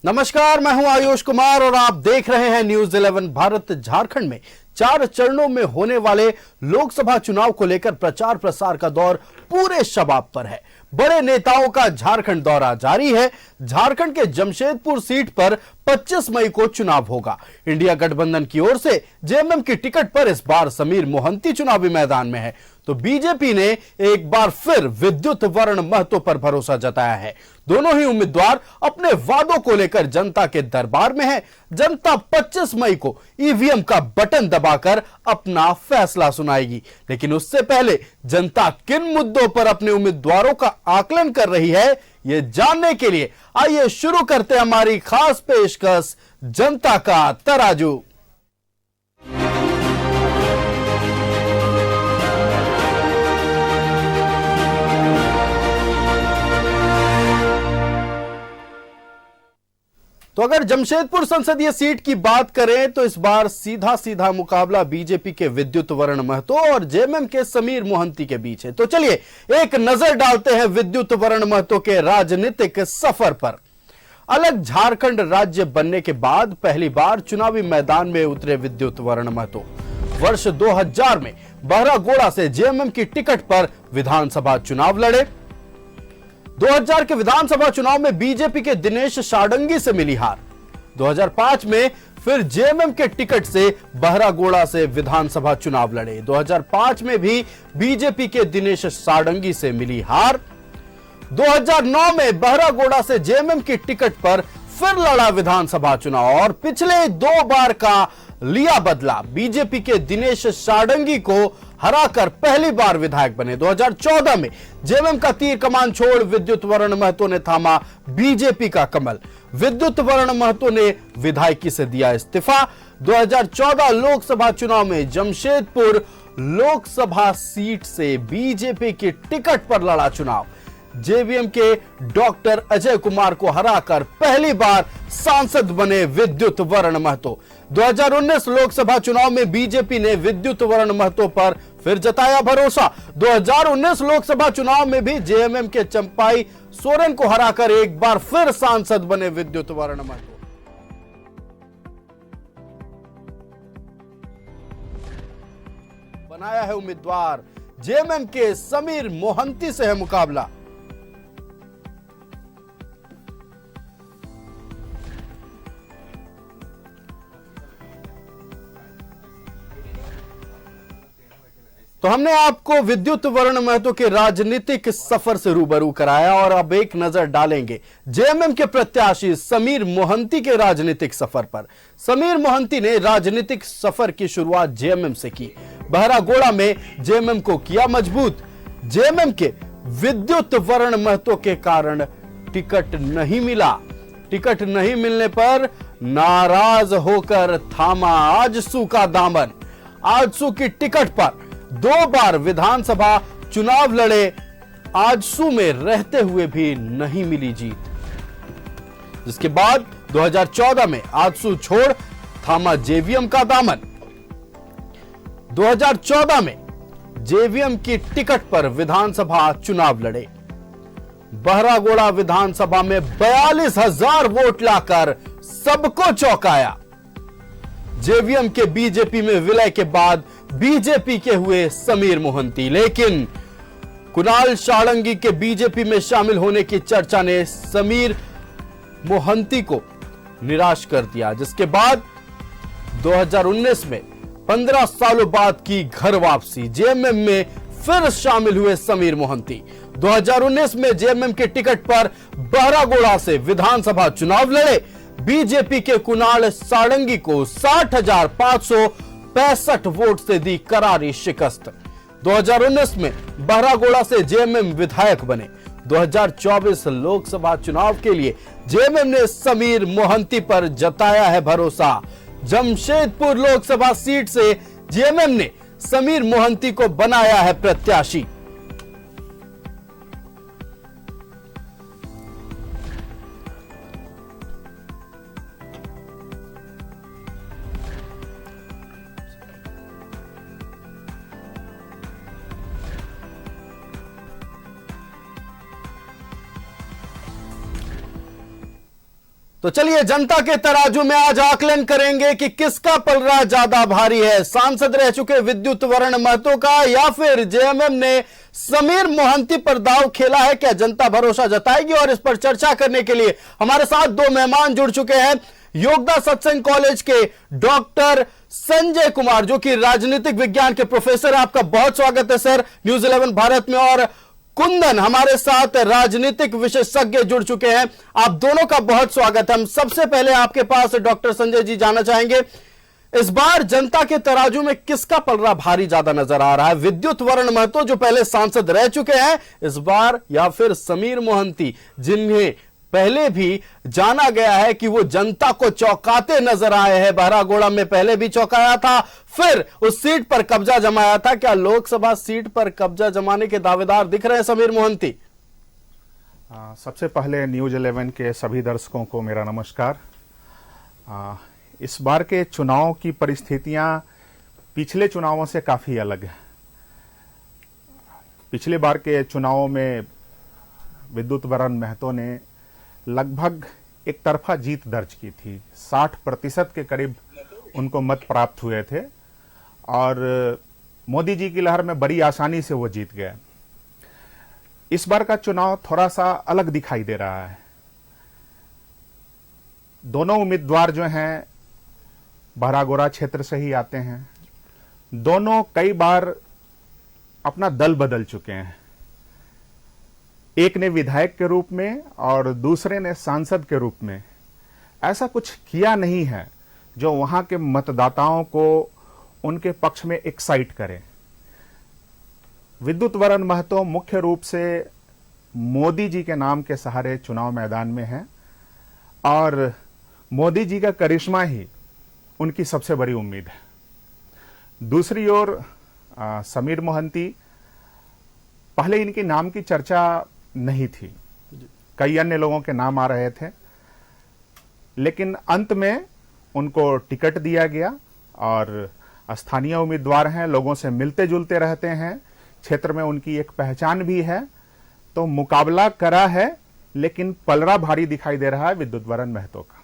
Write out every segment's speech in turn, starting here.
नमस्कार, मैं हूं आयुष कुमार और आप देख रहे हैं न्यूज 11 भारत। झारखंड में 4 चरणों में होने वाले लोकसभा चुनाव को लेकर प्रचार प्रसार का दौर पूरे शबाब पर है। बड़े नेताओं का झारखंड दौरा जारी है। झारखंड के जमशेदपुर सीट पर 25 मई को चुनाव होगा। इंडिया गठबंधन की ओर से जेएमएम की टिकट पर इस बार समीर मोहंती चुनावी मैदान में है, तो बीजेपी ने एक बार फिर विद्युत वर्ण महतो पर भरोसा जताया है। दोनों ही उम्मीदवार अपने वादों को लेकर जनता के दरबार में है। जनता 25 मई को ईवीएम का बटन दबाकर अपना फैसला सुनाएगी, लेकिन उससे पहले जनता किन मुद्दों पर अपने उम्मीदवारों का आकलन कर रही है, ये जानने के लिए आइए शुरू करते हैं हमारी खास पेशकश जनता का तराजू। तो अगर जमशेदपुर संसदीय सीट की बात करें तो इस बार सीधा सीधा मुकाबला बीजेपी के विद्युत वर्ण महतो और जेएमएम के समीर मोहंती के बीच है। तो चलिए एक नजर डालते हैं विद्युत वर्ण महतो के राजनीतिक सफर पर। अलग झारखंड राज्य बनने के बाद पहली बार चुनावी मैदान में उतरे विद्युत वर्ण महतो। वर्ष 2000 में बहरागोड़ा से जेएमएम की टिकट पर विधानसभा चुनाव लड़े। 2000 के विधानसभा चुनाव में बीजेपी के दिनेश साडंगी से मिली हार। 2005 में फिर जेएमएम के टिकट से बहरागोड़ा से विधानसभा चुनाव लड़े। 2005 में भी बीजेपी के दिनेश साडंगी से मिली हार। 2009 में बहरागोड़ा से जेएमएम की टिकट पर फिर लड़ा विधानसभा चुनाव और पिछले 2 बार का लिया बदला। बीजेपी के दिनेश साडंगी को हराकर पहली बार विधायक बने। 2014 में जेएमएम का तीर कमान छोड़ विद्युत वर्ण महतो ने थामा बीजेपी का कमल। विद्युत वर्ण महतो ने विधायकी से दिया इस्तीफा। 2014 लोकसभा चुनाव में जमशेदपुर लोकसभा सीट से बीजेपी की टिकट पर लड़ा चुनाव। जेवीएम के डॉक्टर अजय कुमार को हराकर पहली बार सांसद बने विद्युत वर्ण महतो। 2019 लोकसभा चुनाव में बीजेपी ने विद्युत वर्ण महतो पर फिर जताया भरोसा। 2019 लोकसभा चुनाव में भी जेएमएम के चंपाई सोरेन को हराकर एक बार फिर सांसद बने विद्युत वर्ण महतो। बनाया है उम्मीदवार, जेएमएम के समीर मोहंती से है मुकाबला। तो हमने आपको विद्युत वर्ण महतो के राजनीतिक सफर से रूबरू कराया और अब एक नजर डालेंगे जेएमएम के प्रत्याशी समीर मोहंती के राजनीतिक सफर पर। समीर मोहंती ने राजनीतिक सफर की शुरुआत जेएमएम से की। बहरागोड़ा में जेएमएम को किया मजबूत। जेएमएम के विद्युत वर्ण महतो के कारण टिकट नहीं मिला। टिकट नहीं मिलने पर नाराज होकर थामा आजसू का दामन। आजसू की टिकट पर 2 बार विधानसभा चुनाव लड़े। आजसू में रहते हुए भी नहीं मिली जीत, जिसके बाद 2014 में आजसू छोड़ थामा जेवीएम का दामन। 2014 में जेवीएम की टिकट पर विधानसभा चुनाव लड़े। बहरागोड़ा विधानसभा में 42,000 वोट लाकर सबको चौंकाया। जेवीएम के बीजेपी में विलय के बाद बीजेपी के हुए समीर मोहंती, लेकिन कुणाल साडंगी के बीजेपी में शामिल होने की चर्चा ने समीर मोहंती को निराश कर दिया, जिसके बाद 2019 में 15 सालों बाद की घर वापसी। जेएमएम में फिर शामिल हुए समीर मोहंती। 2019 में जेएमएम के टिकट पर बहरागोड़ा से विधानसभा चुनाव लड़े। बीजेपी के कुणाल साडंगी को 60,565 वोट से दी करारी शिकस्त। 2019 में बहरागोड़ा से जेएमएम विधायक बने। 2024 लोकसभा चुनाव के लिए जेएमएम ने समीर मोहंती पर जताया है भरोसा। जमशेदपुर लोकसभा सीट से जेएमएम ने समीर मोहंती को बनाया है प्रत्याशी। तो चलिए जनता के तराजू में आज आकलन करेंगे कि किसका पलड़ा ज्यादा भारी है, सांसद रह चुके विद्युत वरण महतो का या फिर जेएमएम ने समीर मोहंती पर दांव खेला है। क्या जनता भरोसा जताएगी? और इस पर चर्चा करने के लिए हमारे साथ दो मेहमान जुड़ चुके हैं। योगदा सत्संग कॉलेज के डॉक्टर संजय कुमार, जो कि राजनीतिक विज्ञान के प्रोफेसर है। आपका बहुत स्वागत है सर न्यूज 11 भारत में। और कुंदन हमारे साथ राजनीतिक विशेषज्ञ जुड़ चुके हैं। आप दोनों का बहुत स्वागत है। हम सबसे पहले आपके पास डॉक्टर संजय जी जाना चाहेंगे, इस बार जनता के तराजू में किसका पलड़ा भारी ज्यादा नजर आ रहा है? विद्युत वरण महतो जो पहले सांसद रह चुके हैं इस बार, या फिर समीर मोहंती जिन्हें पहले भी जाना गया है कि वो जनता को चौंकाते नजर आए हैं। बहरागोड़ा में पहले भी चौंकाया था, फिर उस सीट पर कब्जा जमाया था। क्या लोकसभा सीट पर कब्जा जमाने के दावेदार दिख रहे हैं समीर मोहंती? सबसे पहले न्यूज 11 के सभी दर्शकों को मेरा नमस्कार। इस बार के चुनाव की परिस्थितियां पिछले चुनावों से काफी अलग है। पिछले बार के चुनावों में विद्युत वरण महतो ने लगभग एक तरफा जीत दर्ज की थी। 60% के करीब उनको मत प्राप्त हुए थे और मोदी जी की लहर में बड़ी आसानी से वो जीत गए। इस बार का चुनाव थोड़ा सा अलग दिखाई दे रहा है। दोनों उम्मीदवार जो हैं बहरागोड़ा क्षेत्र से ही आते हैं। दोनों कई बार अपना दल बदल चुके हैं। एक ने विधायक के रूप में और दूसरे ने सांसद के रूप में। ऐसा कुछ किया नहीं है जो वहां के मतदाताओं को उनके पक्ष में एक्साइट करे। विद्युत वरण महतो मुख्य रूप से मोदी जी के नाम के सहारे चुनाव मैदान में है और मोदी जी का करिश्मा ही उनकी सबसे बड़ी उम्मीद है। दूसरी ओर समीर मोहंती, पहले इनके नाम की चर्चा नहीं थी, कई अन्य लोगों के नाम आ रहे थे, लेकिन अंत में उनको टिकट दिया गया और स्थानीय उम्मीदवार हैं, लोगों से मिलते जुलते रहते हैं, क्षेत्र में उनकी एक पहचान भी है। तो मुकाबला करा है, लेकिन पलड़ा भारी दिखाई दे रहा है विद्युत वरण महतो का।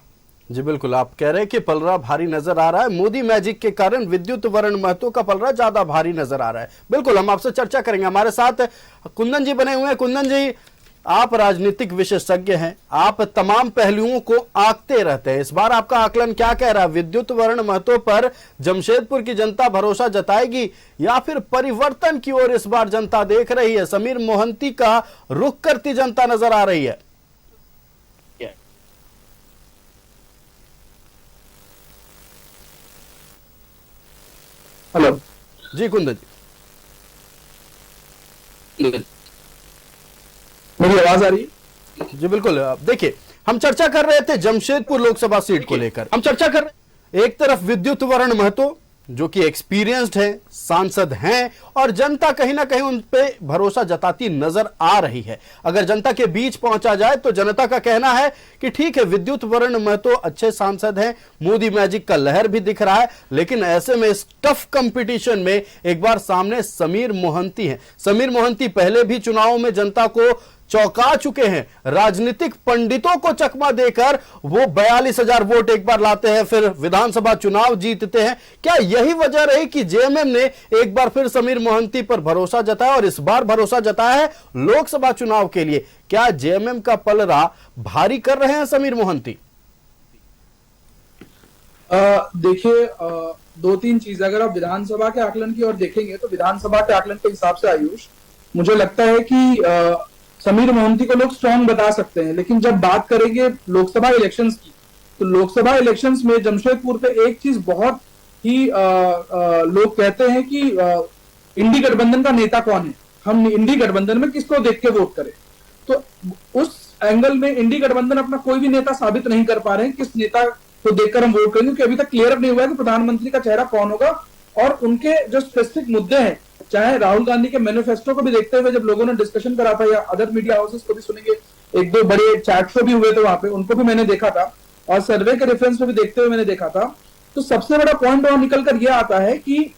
जी बिल्कुल, आप कह रहे हैं कि पलड़ा भारी नजर आ रहा है। मोदी मैजिक के कारण विद्युत वरण महतो का पलड़ा ज्यादा भारी नजर आ रहा है। बिल्कुल, हम आपसे चर्चा करेंगे। हमारे साथ कुंदन जी बने हुए हैं। कुंदन जी, आप राजनीतिक विशेषज्ञ हैं, आप तमाम पहलुओं को आंकते रहते हैं। इस बार आपका आकलन क्या कह रहा है? विद्युत वरण महतो पर जमशेदपुर की जनता भरोसा जताएगी या फिर परिवर्तन की ओर इस बार जनता देख रही है? समीर मोहंती का रुख करती जनता नजर आ रही है। हेलो जी कुंदन जी, मेरी आवाज आ रही है? जी बिल्कुल। देखिए, हम चर्चा कर रहे थे जमशेदपुर लोकसभा सीट को लेकर। हम चर्चा कर रहे, एक तरफ विद्युत वरण महतो जो कि एक्सपीरियंस्ड है, सांसद हैं और जनता कहीं ना कहीं उन पे भरोसा जताती नजर आ रही है। अगर जनता के बीच पहुंचा जाए तो जनता का कहना है कि ठीक है, विद्युत वरण महतो अच्छे सांसद हैं, मोदी मैजिक का लहर भी दिख रहा है, लेकिन ऐसे में इस टफ कंपटीशन में एक बार सामने समीर मोहंती हैं। समीर मोहंती पहले भी चुनावों में जनता को चौंका चुके हैं। राजनीतिक पंडितों को चकमा देकर वो 42,000 वोट एक बार लाते हैं, फिर विधानसभा चुनाव जीतते हैं। क्या यही वजह रही कि जेएमएम ने एक बार फिर समीर मोहंती पर भरोसा जताया और इस बार भरोसा जताया है लोकसभा चुनाव के लिए? क्या जेएमएम का पलड़ा भारी कर रहे हैं समीर मोहंती? देखिए, दो तीन चीज अगर आप विधानसभा के आकलन की ओर देखेंगे तो विधानसभा के आकलन के हिसाब से आयुष, मुझे लगता है कि समीर मोहंती को लोग स्ट्रॉन्ग बता सकते हैं। लेकिन जब बात करेंगे लोकसभा इलेक्शंस की, तो लोकसभा इलेक्शंस में जमशेदपुर पे एक चीज बहुत ही लोग कहते हैं कि इंडी गठबंधन का नेता कौन है, हम इंडी गठबंधन में किसको देख के वोट करें। तो उस एंगल में इंडी गठबंधन अपना कोई भी नेता साबित नहीं कर पा रहे हैं, किस नेता को देखकर हम वोट करेंगे, क्योंकि अभी तक क्लियर नहीं हुआ है कि प्रधानमंत्री का चेहरा कौन होगा। और उनके जो स्पेसिफिक मुद्दे हैं, चाहे राहुल गांधी के मैनिफेस्टो को भी देखते हुए जब लोगों ने डिस्कशन करा था, या अदर मीडिया हाउसेस को भी सुनेंगे, एक दो बड़े चैट शो भी हुए थे वहां पे, उनको भी मैंने देखा था और सर्वे के रेफरेंस में भी देखते हुए मैंने देखा था। तो सबसे बड़ा पॉइंट वहां निकल कर यह आता है कि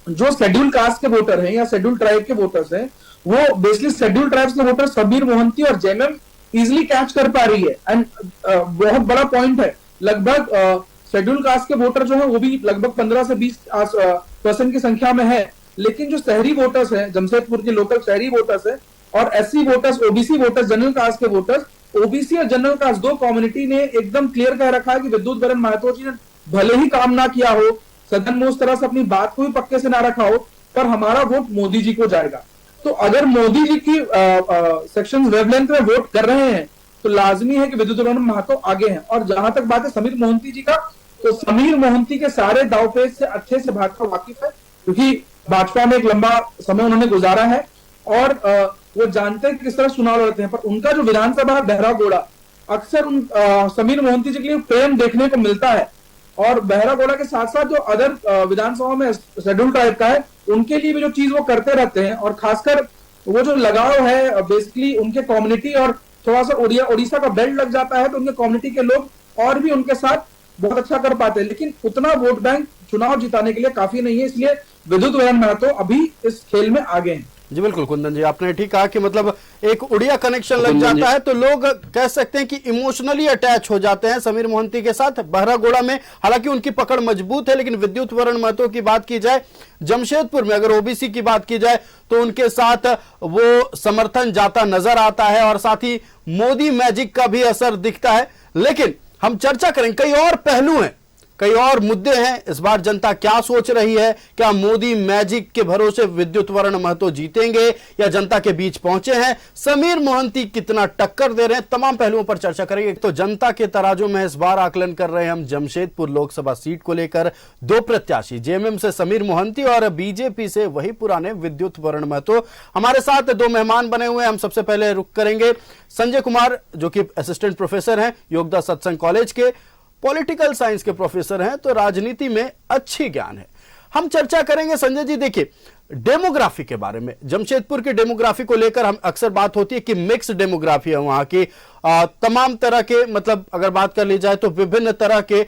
जो शेड्यूल कास्ट के वोटर हैं या शेड्यूल ट्राइब के वोटर्स हैं, वो बेसिकली शेड्यूल ट्राइब्स के वोटर समीर मोहंती और जेएमएम इजिली कैच कर पा रही है। एंड बहुत बड़ा पॉइंट है, लगभग शेड्यूल कास्ट के वोटर जो है वो भी लगभग 15 से 20% की संख्या में है, लेकिन जो शहरी वोटर्स हैं, जमशेदपुर के लोकल शहरी वोटर्स है, और SC voters, OBC voters, general caste के वोटर्स, ओबीसी और जनरल कास्ट दो कम्युनिटी ने एकदम क्लियर कह रखा है कि विद्युत वरण महतो जी ने भले ही काम ना किया हो, सदन में उस तरह से अपनी बात को भी पक्के से ना रखा हो, पर हमारा वोट मोदी जी को जाएगा। तो अगर मोदी जी की सेक्शन वेवलेंथ में वोट कर रहे हैं तो लाजमी है कि विद्युत वरण महतो आगे हैं। और जहां तक बात है समीर मोहंती जी का, तो समीर मोहंती के सारे दावपेच से अच्छे से भाजपा वाकिफ है, क्योंकि भाजपा में एक लंबा समय उन्होंने गुजारा है और वो जानते हैं किस तरह चुनाव लड़ते हैं। पर उनका जो विधानसभा बहरागोड़ा, अक्सर समीर मोहंती जी के लिए प्रेम देखने को मिलता है, और बहरागोड़ा के साथ साथ जो अदर विधानसभा में शेड्यूल ट्राइब का है उनके लिए भी जो चीज वो करते रहते हैं, और खासकर वो जो लगाव है बेसिकली उनके कम्युनिटी, और थोड़ा सा उड़ीसा का बेल्ट लग जाता है तो उनके कम्युनिटी के लोग और भी उनके साथ बहुत अच्छा कर पाते हैं, लेकिन उतना वोट बैंक चुनाव जिताने के लिए काफी नहीं है, इसलिए विद्युत वरण महतो अभी इस खेल में आगे हैं। जी बिल्कुल कुंदन जी, आपने ठीक कहा कि मतलब एक उड़िया कनेक्शन लग जाता है तो लोग कह सकते हैं कि इमोशनली अटैच हो जाते हैं समीर मोहंती के साथ। बहरागोड़ा में हालांकि उनकी पकड़ मजबूत है, लेकिन विद्युत वरण महतो की बात की जाए, जमशेदपुर में अगर ओबीसी की बात की जाए तो उनके साथ वो समर्थन जाता नजर आता है, और साथ ही मोदी मैजिक का भी असर दिखता है। लेकिन हम चर्चा करें, कई और पहलू हैं, कई और मुद्दे हैं। इस बार जनता क्या सोच रही है, क्या मोदी मैजिक के भरोसे विद्युत वरण महतो जीतेंगे या जनता के बीच पहुंचे हैं, समीर मोहंती कितना टक्कर दे रहे हैं, तमाम पहलुओं पर चर्चा करेंगे। तो जनता के तराजू में इस बार आकलन कर रहे हैं हम जमशेदपुर लोकसभा सीट को लेकर। दो प्रत्याशी, जेएमएम से समीर मोहंती और बीजेपी से वही पुराने विद्युत वरण महतो। हमारे साथ दो मेहमान बने हुए हैं। हम सबसे पहले रुख करेंगे संजय कुमार, जो कि असिस्टेंट प्रोफेसर हैं योगदा सत्संग कॉलेज के, पॉलिटिकल साइंस के प्रोफेसर हैं, तो राजनीति में अच्छी ज्ञान है। हम चर्चा करेंगे संजय जी, देखिए डेमोग्राफी के बारे में, जमशेदपुर की डेमोग्राफी को लेकर हम अक्सर बात होती है कि मिक्स डेमोग्राफी है वहां की, तमाम तरह के, मतलब अगर बात कर ली जाए तो विभिन्न तरह के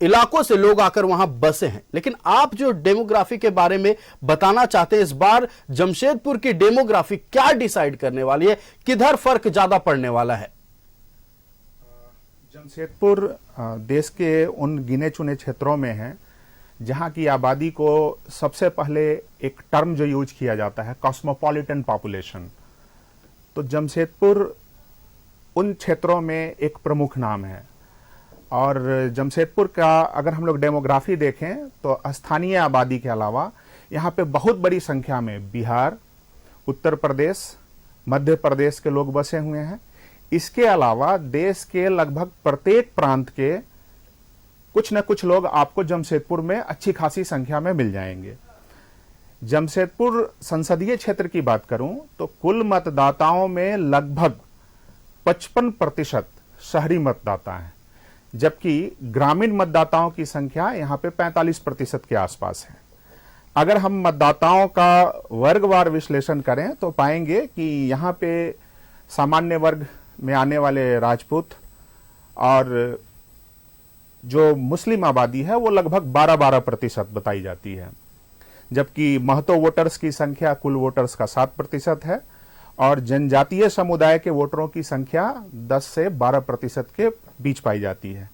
इलाकों से लोग आकर वहां बसे हैं। लेकिन आप जो डेमोग्राफी के बारे में बताना चाहते हैं, इस बार जमशेदपुर की डेमोग्राफी क्या डिसाइड करने वाली है, किधर फर्क ज्यादा पड़ने वाला है? जमशेदपुर देश के उन गिने चुने क्षेत्रों में है जहां की आबादी को सबसे पहले एक टर्म जो यूज किया जाता है, कॉस्मोपॉलिटन पॉपुलेशन। तो जमशेदपुर उन क्षेत्रों में एक प्रमुख नाम है। और जमशेदपुर का अगर हम लोग डेमोग्राफी देखें तो स्थानीय आबादी के अलावा यहाँ पे बहुत बड़ी संख्या में बिहार, उत्तर प्रदेश, मध्य प्रदेश के लोग बसे हुए हैं। इसके अलावा देश के लगभग प्रत्येक प्रांत के कुछ न कुछ लोग आपको जमशेदपुर में अच्छी खासी संख्या में मिल जाएंगे। जमशेदपुर संसदीय क्षेत्र की बात करूं तो कुल मतदाताओं में लगभग 55% शहरी मतदाता हैं, जबकि ग्रामीण मतदाताओं की संख्या यहां पे 45% के आसपास है। अगर हम मतदाताओं का वर्गवार विश्लेषण करें तो पाएंगे कि यहां पे सामान्य वर्ग में आने वाले राजपूत और जो मुस्लिम आबादी है वो लगभग 12% बताई जाती है, जबकि महतो वोटर्स की संख्या कुल वोटर्स का 7% है और जनजातीय समुदाय के वोटरों की संख्या 10 से 12% के बीच पाई जाती है।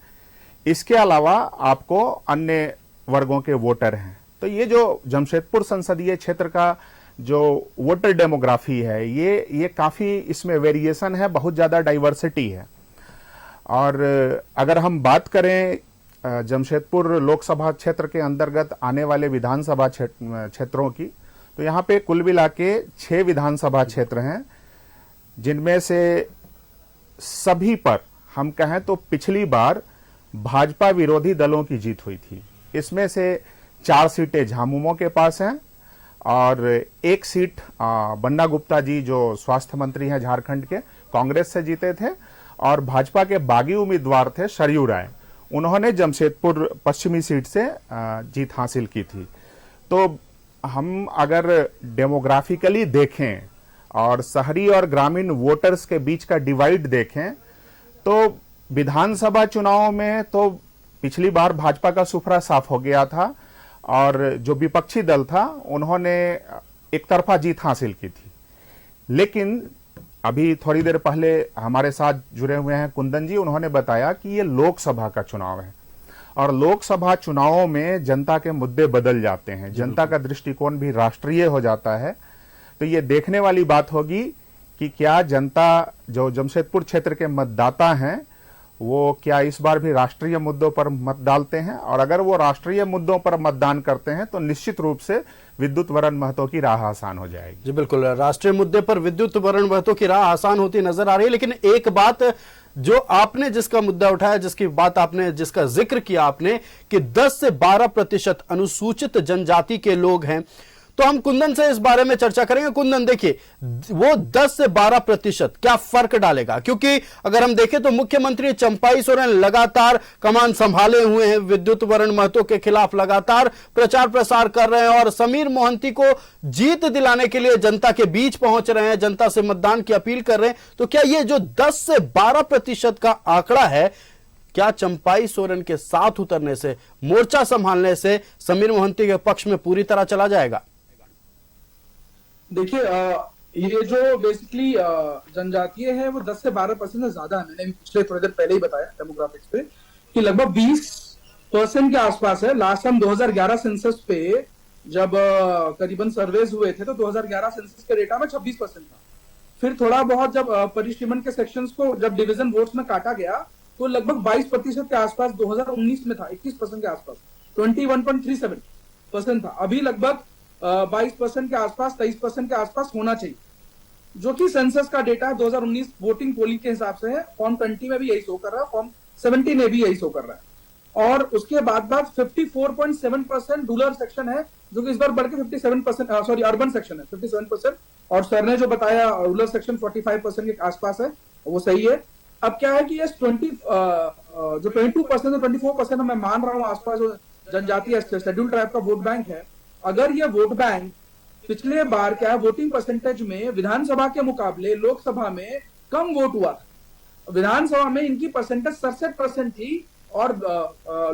इसके अलावा आपको अन्य वर्गों के वोटर हैं। तो ये जो जमशेदपुर संसदीय क्षेत्र का जो वोटर डेमोग्राफी है, ये काफी इसमें वेरिएशन है, बहुत ज्यादा डाइवर्सिटी है। और अगर हम बात करें जमशेदपुर लोकसभा क्षेत्र के अंतर्गत आने वाले विधानसभा क्षेत्रों की, तो यहाँ पे कुल मिला के 6 विधानसभा क्षेत्र हैं, जिनमें से सभी पर हम कहें तो पिछली बार भाजपा विरोधी दलों की जीत हुई थी। इसमें से 4 सीटें झामुमो के पास हैं और 1 सीट बन्ना गुप्ता जी जो स्वास्थ्य मंत्री हैं झारखंड के, कांग्रेस से जीते थे, और भाजपा के बागी उम्मीदवार थे सरयू राय, उन्होंने जमशेदपुर पश्चिमी सीट से जीत हासिल की थी। तो हम अगर डेमोग्राफिकली देखें और शहरी और ग्रामीण वोटर्स के बीच का डिवाइड देखें तो विधानसभा चुनाव में तो पिछली बार भाजपा का सुफरा साफ हो गया था और जो विपक्षी दल था उन्होंने एक तरफा जीत हासिल की थी। लेकिन अभी थोड़ी देर पहले हमारे साथ जुड़े हुए हैं कुंदन जी, उन्होंने बताया कि ये लोकसभा का चुनाव है और लोकसभा चुनावों में जनता के मुद्दे बदल जाते हैं, जनता का दृष्टिकोण भी राष्ट्रीय हो जाता है। तो ये देखने वाली बात होगी कि क्या जनता, जो जमशेदपुर क्षेत्र के मतदाता हैं, वो क्या इस बार भी राष्ट्रीय मुद्दों पर मत डालते हैं, और अगर वो राष्ट्रीय मुद्दों पर मतदान करते हैं तो निश्चित रूप से विद्युत वरण महतो की राह आसान हो जाएगी। जी बिल्कुल, राष्ट्रीय मुद्दे पर विद्युत वरण महतो की राह आसान होती नजर आ रही है। लेकिन एक बात जो आपने जिसका मुद्दा उठाया, जिसकी बात आपने, जिसका जिक्र किया आपने कि 10 से 12% अनुसूचित जनजाति के लोग हैं, तो हम कुंदन से इस बारे में चर्चा करेंगे। कुंदन, देखिए वो 10 से 12% क्या फर्क डालेगा? क्योंकि अगर हम देखें तो मुख्यमंत्री चंपाई सोरेन लगातार कमान संभाले हुए हैं, विद्युत वरण महतो के खिलाफ लगातार प्रचार प्रसार कर रहे हैं और समीर मोहंती को जीत दिलाने के लिए जनता के बीच पहुंच रहे हैं, जनता से मतदान की अपील कर रहे हैं। तो क्या ये जो 10 से 12% का आंकड़ा है, क्या चंपाई सोरेन के साथ उतरने से, मोर्चा संभालने से समीर मोहंती के पक्ष में पूरी तरह चला जाएगा? देखिए, ये जो बेसिकली जनजातीय है वो 10 से 12% से ज्यादा है। मैंने पिछले थोड़ी देर पहले ही बताया डेमोग्राफिक्स पे कि लगभग 20% के आसपास है। लास्ट टाइम 2011 सेंसस पे जब करीबन सर्वेज हुए थे तो 2011 सेंसस के डेटा में 26% था। फिर थोड़ा बहुत जब परिसीमन के सेक्शंस को जब डिवीजन वोट्स में काटा गया तो लगभग 22% के आसपास 2019 में था, 21% के आसपास 21.37% था। अभी लगभग 22% के आसपास, 23% के आसपास होना चाहिए, जो कि सेंसस का डेटा है 2019 वोटिंग पोलिंग के हिसाब से है। फॉर्म 20 में भी यही शो कर रहा है, फॉर्म 70 में भी यही शो कर रहा है। और उसके बाद 54.7% रूरल सेक्शन है, जो कि इस बार बढ़ के 57%, सॉरी अर्बन सेक्शन है 57%, और सर ने जो बताया रूरल सेक्शन 45% के आसपास है, वो सही है। अब क्या है कि ये 22% और 24% मैं मान रहा हूँ आसपास जो जनजातीय शेड्यूल ट्राइब का वोट बैंक है, अगर ये वोट बैंक पिछले बार क्या है वोटिंग परसेंटेज में विधानसभा के मुकाबले लोकसभा में कम वोट हुआ था। विधानसभा में इनकी परसेंटेज 67% थी और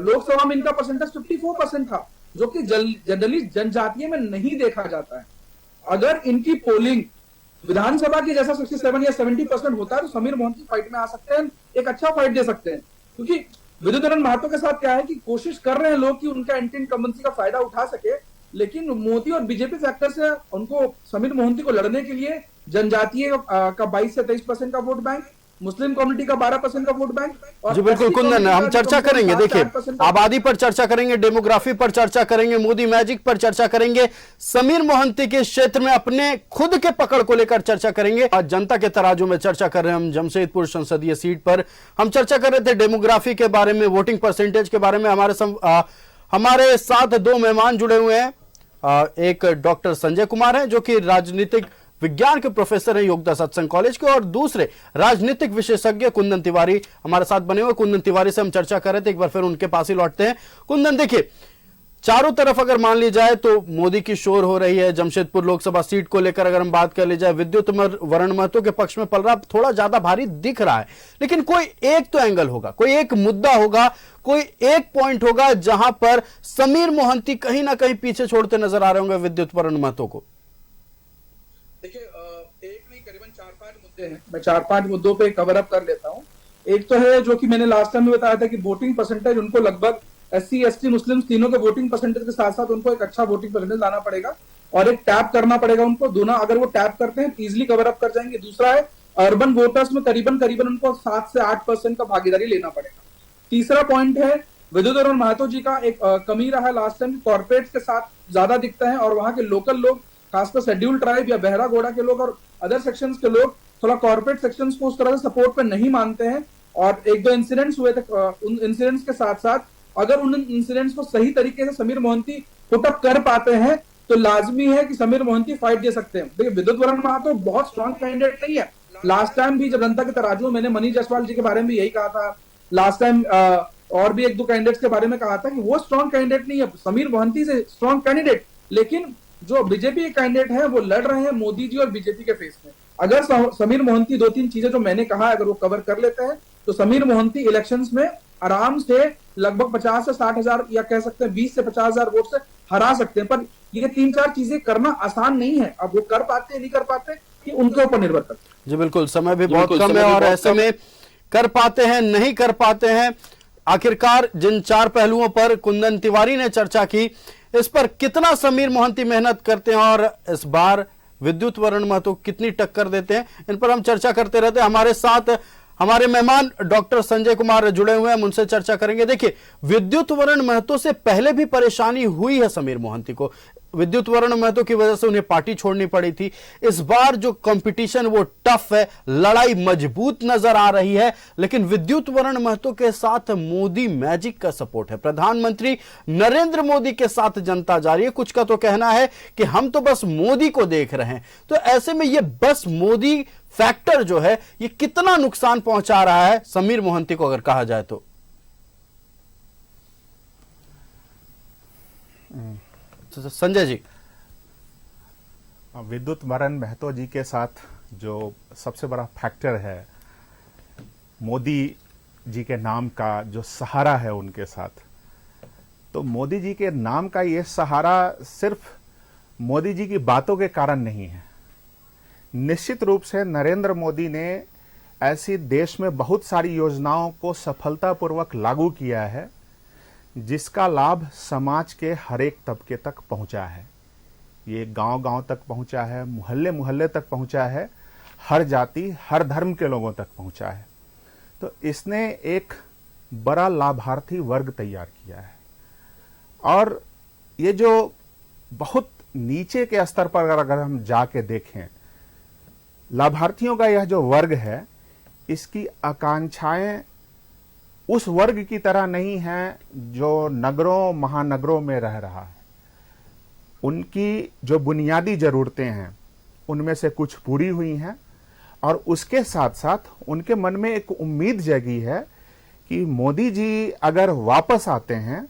लोकसभा में इनका परसेंटेज 54% था, जो कि जनरली जनजातीय में नहीं देखा जाता है। अगर इनकी पोलिंग विधानसभा की जैसा 67 या 70% होता है तो समीर मोहंती फाइट में आ सकते हैं, एक अच्छा फाइट दे सकते हैं। क्योंकि विद्युत वरण महतो के साथ क्या है कि कोशिश कर रहे हैं लोग कि उनका एंटी इनकम्बेंसी का फायदा उठा सके, लेकिन मोदी और बीजेपी फैक्टर से उनको समीर मोहंती को लड़ने के लिए जनजातीय का 22 से 23% का वोट बैंक, मुस्लिम कम्युनिटी का 12% का वोट बैंक, और जी बिल्कुल कुंदन, हम चर्चा करेंगे। देखिए, आबादी पर चर्चा करेंगे, डेमोग्राफी पर चर्चा करेंगे, मोदी मैजिक पर चर्चा करेंगे, समीर मोहंती के क्षेत्र में अपने खुद के पकड़ को लेकर चर्चा करेंगे। आज जनता के तराजू में चर्चा कर रहे हैं हम जमशेदपुर संसदीय सीट पर। हम चर्चा कर रहे थे डेमोग्राफी के बारे में, वोटिंग परसेंटेज के बारे में। हमारे साथ दो मेहमान जुड़े हुए हैं। एक डॉक्टर संजय कुमार हैं, जो कि राजनीतिक विज्ञान के प्रोफेसर हैं योगदा सत्संग कॉलेज के, और दूसरे राजनीतिक विशेषज्ञ कुंदन तिवारी हमारे साथ बने हुए। कुंदन तिवारी से हम चर्चा कर रहे थे, एक बार फिर उनके पास ही लौटते हैं। कुंदन, देखिए, चारों तरफ अगर मान ली जाए तो मोदी की शोर हो रही है। जमशेदपुर लोकसभा सीट को लेकर अगर हम बात कर ली जाए, विद्युत वरण महतो के पक्ष में पलड़ा थोड़ा ज्यादा भारी दिख रहा है, लेकिन कोई एक तो एंगल होगा, कोई एक मुद्दा होगा, कोई एक पॉइंट होगा जहां पर समीर मोहंती कहीं ना कहीं पीछे छोड़ते नजर आ रहे होंगे विद्युत वरण महतो को। देखिए, एक नहीं करीबन 4-5 मुद्दे हैं। मैं 4-5 मुद्दों पे कवर अप कर लेता हूं। एक तो है जो कि मैंने लास्ट टाइम में बताया था कि वोटिंग परसेंटेज उनको लगभग SC, ST, मुस्लिम तीनों के वोटिंग परसेंटेज के साथ साथ उनको एक अच्छा वोटिंग परसेंटेज लाना पड़ेगा और एक टैप करना पड़ेगा उनको। दोनों अगर वो टैप करते हैं इजिली कवर अप कर जाएंगे। दूसरा है अर्बन वोटर्स में करीबन उनको 7 से 8% का भागीदारी लेना पड़ेगा। तीसरा पॉइंट है विद्युत वरण महतो जी का एक कमी रहा लास्ट टाइम, कॉर्पोरेट के साथ ज्यादा दिखता है और वहां के लोकल लोग, खासकर शेड्यूल ट्राइब या बहरा घोड़ा के लोग और अदर सेक्शंस के लोग थोड़ा कॉर्पोरेट सेक्शंस को उस तरह से सपोर्ट पे नहीं मानते हैं। और एक दो इंसिडेंट्स हुए थे, उन इंसिडेंट्स के साथ साथ अगर उन इंसिडेंट्स को सही तरीके से समीर मोहंती पुटअप कर पाते हैं तो लाजमी है कि समीर मोहंती फाइट दे सकते हैं। देखिए, विद्युत वरण महतो बहुत स्ट्रॉन्ग कैंडिडेट नहीं है। लास्ट टाइम भी जब जनता के तराजू में मैंने मनीष जायसवाल जी के बारे में यही कहा था, लास्ट टाइम और भी एक दो कैंडिडेट्स के बारे में कहा था कि वो स्ट्रॉन्ग कैंडिडेट नहीं है। समीर मोहंती से स्ट्रॉन्ग कैंडिडेट, लेकिन जो बीजेपी के कैंडिडेट है वो लड़ रहे हैं मोदी जी और बीजेपी के फेस में। अगर समीर मोहंती 2-3 चीजें जो मैंने कहा अगर वो कवर कर लेते हैं तो समीर मोहंती इलेक्शंस में आराम से लगभग 50 से 60 हजार या कह सकते हैं 20 से 50 हजार वोट से हरा सकते हैं। पर ये 3-4 चीजें करना आसान नहीं है। अब वो कर पाते नहीं कर पाते कि उनके ऊपर निर्भर करता है। जी बिल्कुल, समय भी बहुत कम है और ऐसे में कर पाते हैं नहीं कर पाते हैं। आखिरकार जिन 4 पहलुओं पर कुंदन तिवारी ने चर्चा की, इस पर कितना समीर मोहंती मेहनत करते हैं और इस बार विद्युत वरण महतो कितनी टक्कर देते हैं, इन पर हम चर्चा करते रहते हैं। हमारे साथ हमारे मेहमान डॉक्टर संजय कुमार जुड़े हुए हैं, हम उनसे चर्चा करेंगे। देखिए, विद्युत वरण महतो से पहले भी परेशानी हुई है समीर मोहंती को। विद्युत वरण महतो की वजह से उन्हें पार्टी छोड़नी पड़ी थी। इस बार जो कंपटीशन वो टफ है, लड़ाई मजबूत नजर आ रही है, लेकिन विद्युत वरण महतो के साथ मोदी मैजिक का सपोर्ट है। प्रधानमंत्री नरेंद्र मोदी के साथ जनता जा रही है। कुछ का तो कहना है कि हम तो बस मोदी को देख रहे हैं। तो ऐसे में ये बस मोदी फैक्टर जो है, ये कितना नुकसान पहुंचा रहा है समीर मोहंती को, अगर कहा जाए तो संजय जी। विद्युत वरण महतो जी के साथ जो सबसे बड़ा फैक्टर है, मोदी जी के नाम का जो सहारा है उनके साथ, तो मोदी जी के नाम का ये सहारा सिर्फ मोदी जी की बातों के कारण नहीं है। निश्चित रूप से नरेंद्र मोदी ने ऐसी देश में बहुत सारी योजनाओं को सफलतापूर्वक लागू किया है, जिसका लाभ समाज के हर एक तबके तक पहुंचा है। ये गांव-गांव तक पहुंचा है, मोहल्ले-मोहल्ले तक पहुंचा है, हर जाति हर धर्म के लोगों तक पहुंचा है। तो इसने एक बड़ा लाभार्थी वर्ग तैयार किया है। और ये जो बहुत नीचे के स्तर पर अगर हम जाके देखें, लाभार्थियों का यह जो वर्ग है, इसकी आकांक्षाएं उस वर्ग की तरह नहीं है जो नगरों महानगरों में रह रहा है। उनकी जो बुनियादी जरूरतें हैं उनमें से कुछ पूरी हुई हैं, और उसके साथ साथ उनके मन में एक उम्मीद जगी है कि मोदी जी अगर वापस आते हैं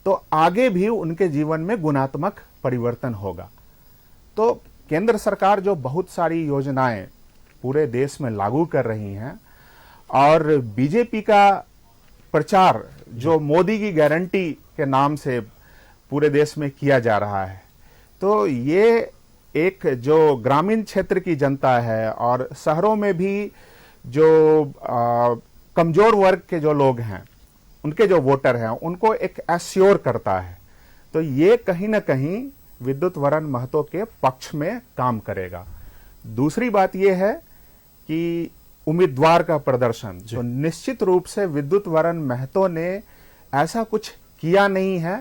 तो आगे भी उनके जीवन में गुणात्मक परिवर्तन होगा। तो केंद्र सरकार जो बहुत सारी योजनाएं पूरे देश में लागू कर रही हैं, और बीजेपी का प्रचार जो मोदी की गारंटी के नाम से पूरे देश में किया जा रहा है, तो ये एक जो ग्रामीण क्षेत्र की जनता है और शहरों में भी जो कमजोर वर्ग के जो लोग हैं, उनके जो वोटर हैं, उनको एक एश्योर करता है। तो ये कहीं ना कहीं विद्युत वरण महतो के पक्ष में काम करेगा। दूसरी बात यह है कि उम्मीदवार का प्रदर्शन, तो निश्चित रूप से विद्युत वरण महतो ने ऐसा कुछ किया नहीं है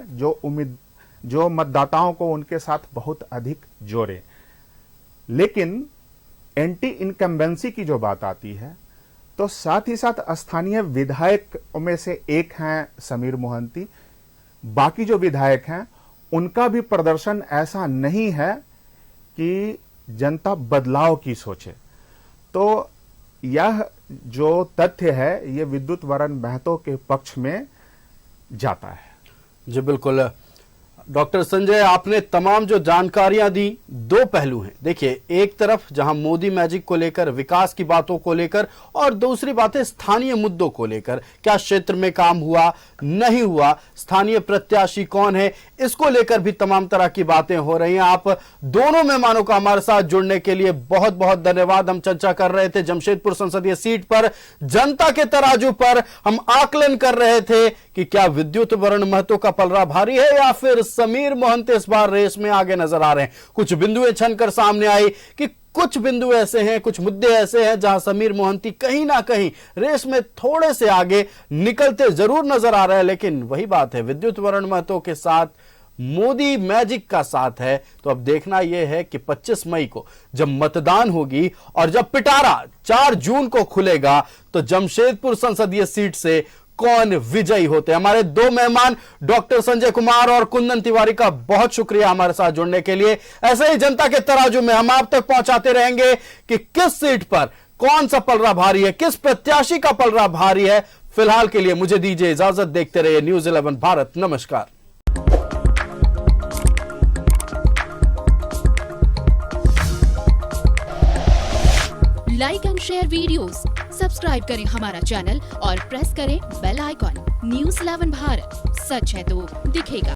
जो मतदाताओं को उनके साथ बहुत अधिक जोड़े। लेकिन एंटी इनकम्बेंसी की जो बात आती है, तो साथ ही साथ स्थानीय विधायक में से एक हैं समीर मोहंती। बाकी जो विधायक हैं उनका भी प्रदर्शन ऐसा नहीं है कि जनता बदलाव की सोचे। तो यह जो तथ्य है, ये विद्युत वरण महतो के पक्ष में जाता है। जी बिल्कुल डॉक्टर संजय, आपने तमाम जो जानकारियां दी, 2 पहलू हैं। देखिए, एक तरफ जहां मोदी मैजिक को लेकर, विकास की बातों को लेकर, और दूसरी बात है स्थानीय मुद्दों को लेकर, क्या क्षेत्र में काम हुआ नहीं हुआ, स्थानीय प्रत्याशी कौन है, इसको लेकर भी तमाम तरह की बातें हो रही हैं। आप दोनों मेहमानों का हमारे साथ जुड़ने के लिए बहुत बहुत धन्यवाद। हम चर्चा कर रहे थे जमशेदपुर संसदीय सीट पर, जनता के तराजू पर हम आकलन कर रहे थे कि क्या विद्युत वरण महतो का पलड़ा भारी है या फिर समीर मोहंती इस बार रेस में आगे नजर आ रहे हैं। कुछ बिंदुएं छनकर सामने आई कि कुछ बिंदु ऐसे हैं, कुछ मुद्दे ऐसे हैं जहां समीर मोहंती कहीं ना कहीं रेस में थोड़े से आगे निकलते जरूर नजर आ रहे हैं। लेकिन वही बात है, विद्युत वरण महतो के साथ मोदी मैजिक का साथ है। तो अब देखना यह है कि 25 मई को जब मतदान होगी और जब पिटारा 4 जून को खुलेगा, तो जमशेदपुर संसदीय सीट से कौन विजयी होते हैं। हमारे 2 मेहमान डॉक्टर संजय कुमार और कुंदन तिवारी का बहुत शुक्रिया हमारे साथ जुड़ने के लिए। ऐसे ही जनता के तराजू में हम आप तक पहुंचाते रहेंगे कि किस सीट पर कौन सा पलड़ा भारी है, किस प्रत्याशी का पलड़ा भारी है। फिलहाल के लिए मुझे दीजिए इजाजत, देखते रहिए न्यूज़ 11 भारत। नमस्कार। Like and share videos, subscribe करें हमारा चैनल और प्रेस करें बेल आइकॉन। न्यूज़ 11 भारत, सच है तो दिखेगा।